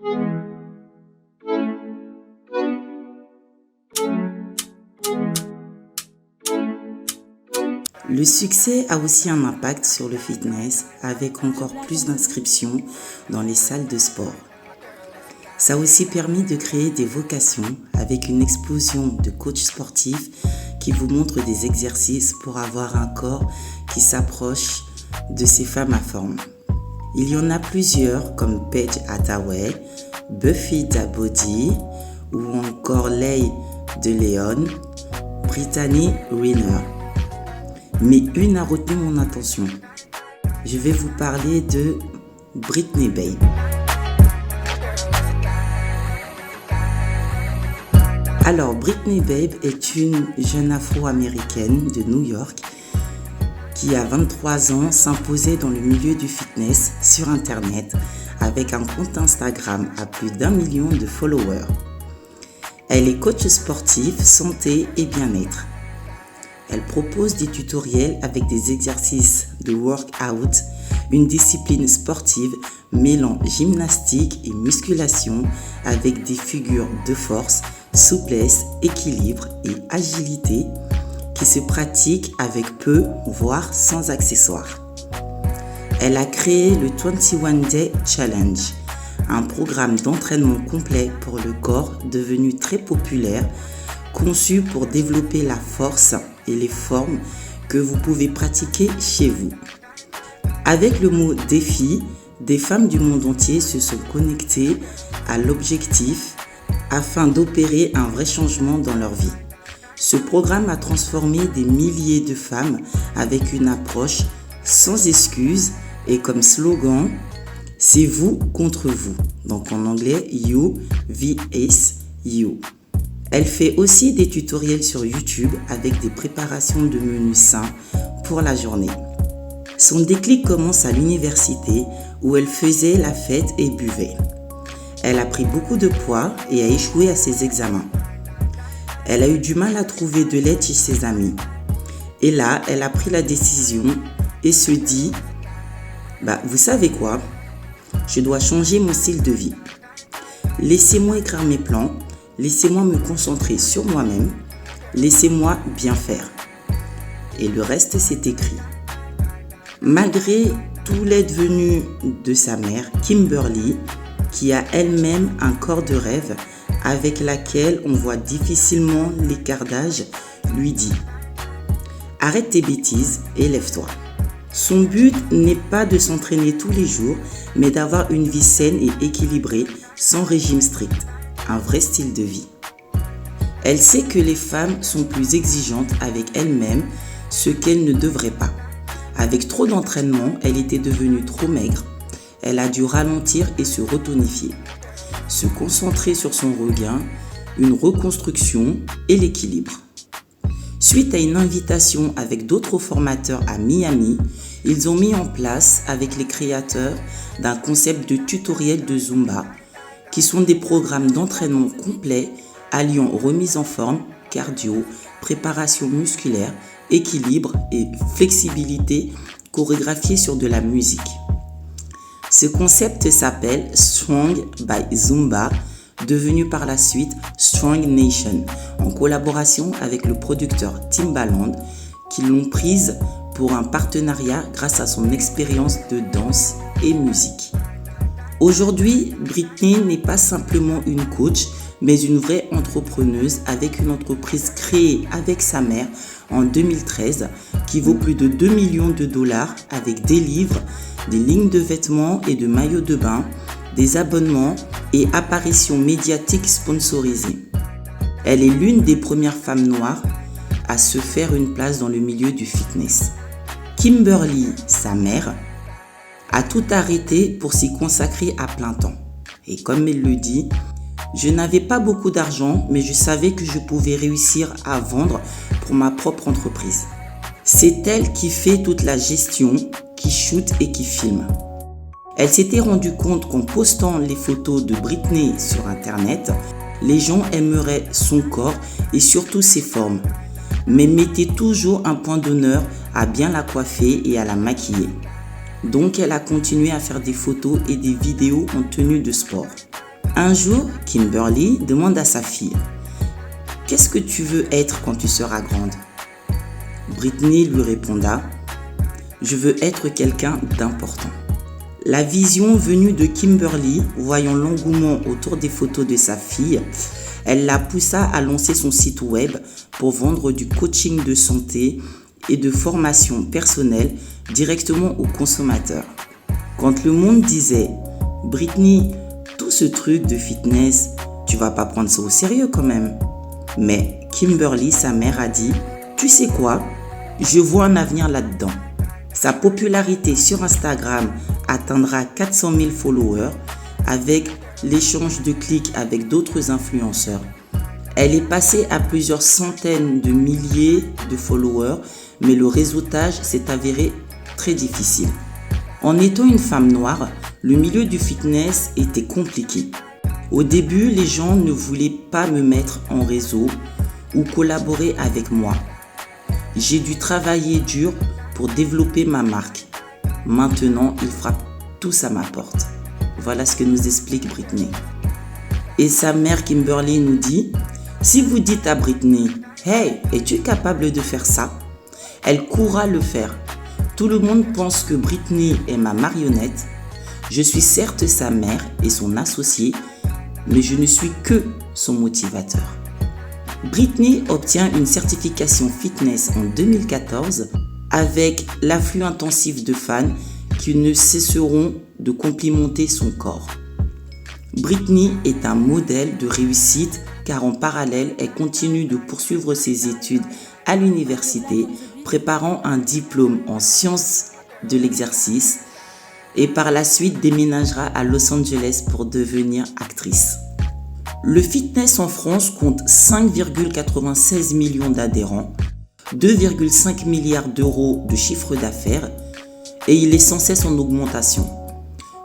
Le succès a aussi un impact sur le fitness avec encore plus d'inscriptions dans les salles de sport. Ça a aussi permis de créer des vocations avec une explosion de coachs sportifs qui vous montrent des exercices pour avoir un corps qui s'approche de ces femmes à forme. Il y en a plusieurs comme Paige Hathaway, Buffy Dabody ou encore Leigh DeLeon, Brittany Renner. Mais une a retenu mon attention. Je vais vous parler de Britney Babe. Alors, Britney Babe est une jeune afro-américaine de New York qui, à 23 ans, s'imposait dans le milieu du fitness sur Internet avec un compte Instagram à plus d'1 million de followers. Elle est coach sportif, santé et bien-être. Elle propose des tutoriels avec des exercices de workout, une discipline sportive mêlant gymnastique et musculation avec des figures de force, souplesse, équilibre et agilité qui se pratiquent avec peu, voire sans accessoires. Elle a créé le 21 Day Challenge, un programme d'entraînement complet pour le corps devenu très populaire, conçu pour développer la force et les formes que vous pouvez pratiquer chez vous. Avec le mot défi, des femmes du monde entier se sont connectées à l'objectif afin d'opérer un vrai changement dans leur vie. Ce programme a transformé des milliers de femmes avec une approche sans excuses et comme slogan « C'est vous contre vous », donc en anglais « You vs You ». Elle fait aussi des tutoriels sur YouTube avec des préparations de menus sains pour la journée. Son déclic commence à l'université où elle faisait la fête et buvait. Elle a pris beaucoup de poids et a échoué à ses examens. Elle a eu du mal à trouver de l'aide chez ses amis. Et là, elle a pris la décision et se dit « Vous savez quoi ? Je dois changer mon style de vie. Laissez-moi écrire mes plans. Laissez-moi me concentrer sur moi-même, laissez-moi bien faire. » Et le reste, c'est écrit. Malgré tout l'aide venue de sa mère, Kimberly, qui a elle-même un corps de rêve avec laquelle on voit difficilement l'écart d'âge, lui dit « Arrête tes bêtises et lève-toi. » Son but n'est pas de s'entraîner tous les jours, mais d'avoir une vie saine et équilibrée, sans régime strict. Un vrai style de vie. Elle sait que les femmes sont plus exigeantes avec elles-mêmes, ce qu'elles ne devraient pas. Avec trop d'entraînement, elle était devenue trop maigre. Elle a dû ralentir et se retonifier. Se concentrer sur son regain, une reconstruction et l'équilibre. Suite à une invitation avec d'autres formateurs à Miami, ils ont mis en place avec les créateurs d'un concept de tutoriel de Zumba qui sont des programmes d'entraînement complets alliant remise en forme, cardio, préparation musculaire, équilibre et flexibilité chorégraphiés sur de la musique. Ce concept s'appelle Strong by Zumba, devenu par la suite Strong Nation, en collaboration avec le producteur Timbaland, qui l'ont prise pour un partenariat grâce à son expérience de danse et musique. Aujourd'hui, Britney n'est pas simplement une coach, mais une vraie entrepreneuse avec une entreprise créée avec sa mère en 2013 qui vaut plus de 2 millions de dollars avec des livres, des lignes de vêtements et de maillots de bain, des abonnements et apparitions médiatiques sponsorisées. Elle est l'une des premières femmes noires à se faire une place dans le milieu du fitness. Kimberly, sa mère, a tout arrêté pour s'y consacrer à plein temps. Et comme elle le dit, « Je n'avais pas beaucoup d'argent, mais je savais que je pouvais réussir à vendre pour ma propre entreprise. » C'est elle qui fait toute la gestion, qui shoot et qui filme. Elle s'était rendue compte qu'en postant les photos de Britney sur Internet, les gens aimeraient son corps et surtout ses formes, mais mettaient toujours un point d'honneur à bien la coiffer et à la maquiller. Donc elle a continué à faire des photos et des vidéos en tenue de sport. Un jour, Kimberly demande à sa fille « Qu'est-ce que tu veux être quand tu seras grande ?» Britney lui répondra « Je veux être quelqu'un d'important. » La vision venue de Kimberly, voyant l'engouement autour des photos de sa fille, elle la poussa à lancer son site web pour vendre du coaching de santé et de formation personnelle directement aux consommateurs. Quand le monde disait « Britney, tout ce truc de fitness, tu vas pas prendre ça au sérieux quand même ». Mais Kimberly, sa mère, a dit « Tu sais quoi, je vois un avenir là-dedans ». Sa popularité sur Instagram atteindra 400 000 followers avec l'échange de clics avec d'autres influenceurs. Elle est passée à plusieurs centaines de milliers de followers, mais le réseautage s'est avéré très difficile. En étant une femme noire, le milieu du fitness était compliqué. Au début, les gens ne voulaient pas me mettre en réseau ou collaborer avec moi. J'ai dû travailler dur pour développer ma marque. Maintenant, ils frappent tous à ma porte. Voilà ce que nous explique Britney. Et sa mère Kimberly nous dit « Si vous dites à Britney « Hey, es-tu capable de faire ça ?» Elle courra le faire. Tout le monde pense que Britney est ma marionnette. Je suis certes sa mère et son associée, mais je ne suis que son motivateur. Britney obtient une certification fitness en 2014 avec l'afflux intensif de fans qui ne cesseront de complimenter son corps. Britney est un modèle de réussite car en parallèle, elle continue de poursuivre ses études à l'université, préparant un diplôme en sciences de l'exercice et par la suite déménagera à Los Angeles pour devenir actrice. Le fitness en France compte 5,96 millions d'adhérents, 2,5 milliards d'euros de chiffre d'affaires et il est sans cesse en augmentation.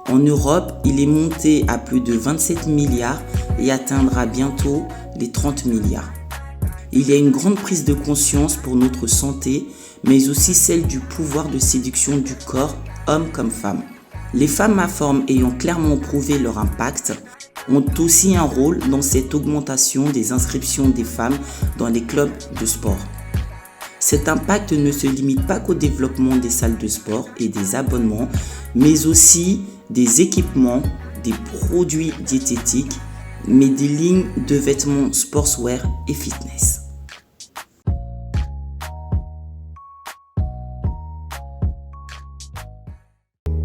En Europe, il est monté à plus de 27 milliards et atteindra bientôt les 30 milliards. Il y a une grande prise de conscience pour notre santé, mais aussi celle du pouvoir de séduction du corps, homme comme femme. Les femmes à forme ayant clairement prouvé leur impact ont aussi un rôle dans cette augmentation des inscriptions des femmes dans les clubs de sport. Cet impact ne se limite pas qu'au développement des salles de sport et des abonnements, mais aussi des équipements, des produits diététiques, mais des lignes de vêtements sportswear et fitness.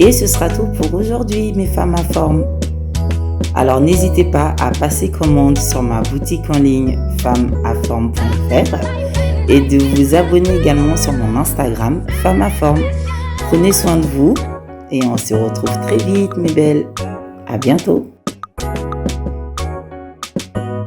Et ce sera tout pour aujourd'hui, mes femmes à forme. Alors n'hésitez pas à passer commande sur ma boutique en ligne femmeaforme.fr et de vous abonner également sur mon Instagram Femme à Forme. Prenez soin de vous et on se retrouve très vite mes belles. À bientôt.